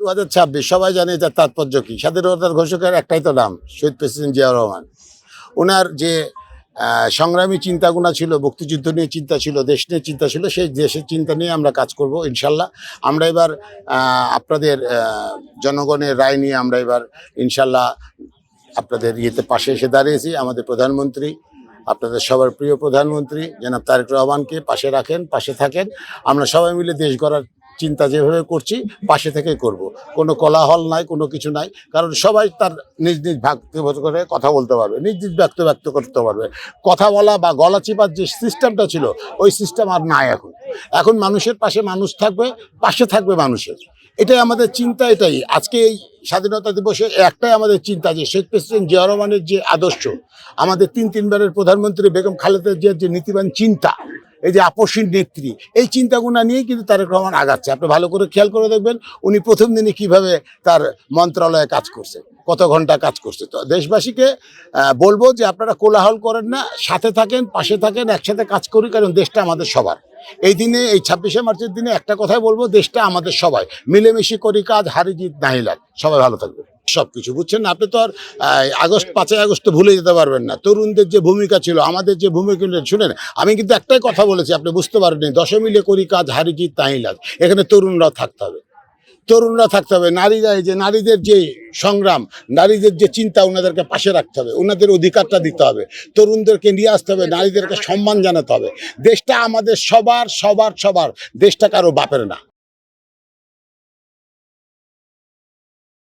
2026 সবাই জানে এটার তাৎপর্য কি। স্বাধীনতার ঘোষকের একটাই তো নাম, শহীদ প্রেসিডেন্ট জিয়াউর রহমান। ওনার যে সংগ্রামী চিন্তাগুলো ছিল, মুক্তিযুদ্ধ নিয়ে চিন্তা ছিল, দেশ নিয়ে চিন্তা ছিল, সেই দেশের চিন্তা নিয়ে আমরা কাজ করব ইনশাল্লাহ। আমরা এবার আপনাদের জনগণের রায় নিয়ে আমরা এবার ইনশাল্লাহ আপনাদের ইয়েতে পাশে এসে দাঁড়িয়েছি। আমাদের প্রধানমন্ত্রী, আপনাদের সবার প্রিয় প্রধানমন্ত্রী জনাব তারেক রহমানকে পাশে রাখেন, পাশে থাকেন। আমরা সবাই মিলে দেশ গড়ার চিন্তা যেভাবে করছি পাশে থেকেই করব। কোনো কোলাহল নাই, কোনো কিছু নাই, কারণ সবাই তার নিজ নিজ ব্যক্তিগত করে কথা বলতে পারবে, নিজ নিজ ব্যক্ত করতে পারবে। কথা বলা বা গলা চিপার যে সিস্টেমটা ছিল, ওই সিস্টেম আর নাই। এখন মানুষের পাশে মানুষ থাকবে, পাশে থাকবে মানুষের। এটাই আমাদের চিন্তা। এটাই আজকে এই স্বাধীনতা দিবসে একটাই আমাদের চিন্তা, যে শেখ প্রেসিডেন্ট জিয়াউর রহমানের যে আদর্শ, আমাদের তিনবারের প্রধানমন্ত্রী বেগম খালেদা জিয়ার যে নীতিবান চিন্তা, এই যে আপসীন নেত্রী, এই চিন্তাগুলো নিয়েই কিন্তু তারেক রহমান আগাচ্ছে। আপনি ভালো করে খেয়াল করে দেখবেন উনি প্রথম দিনে কিভাবে তার মন্ত্রণালয়ে কাজ করছে, কত ঘন্টা কাজ করছে। তো দেশবাসীকে বলবো যে আপনারা কোলাহল করেন না, সাথে থাকেন, পাশে থাকেন, একসাথে কাজ করি, কারণ দেশটা আমাদের সবার। এই দিনে, এই 26শে মার্চের দিনে একটা কথাই বলবো, দেশটা আমাদের সবাই, মিলেমিশে করি কাজ, হারি জিত নাহি লাগ। সবাই ভালো থাকবে। সবকিছু বুঝছেন না আপনি তো আর 5ই আগস্ট ভুলে যেতে পারবেন না। তরুণদের যে ভূমিকা ছিল, আমাদের যে ভূমিকা, শুনেন আমি কিন্তু একটাই কথা বলেছি, আপনি বুঝতে পারেননি। 10 মিলে করি কাজ, হারি জিত নাহি লাগ। এখানে তরুণরাও থাকতে হবে, তরুণরা থাকতে হবে। নারীরা, এই যে নারীদের যে সংগ্রাম, নারীদের যে চিন্তা, ওনাদেরকে পাশে রাখতে হবে, ওনাদের অধিকারটা দিতে হবে, তরুণদেরকে নিয়ে আসতে হবে, নারীদেরকে সম্মান জানাতে হবে। দেশটা আমাদের সবার সবার সবার, দেশটা কারো বাপের না।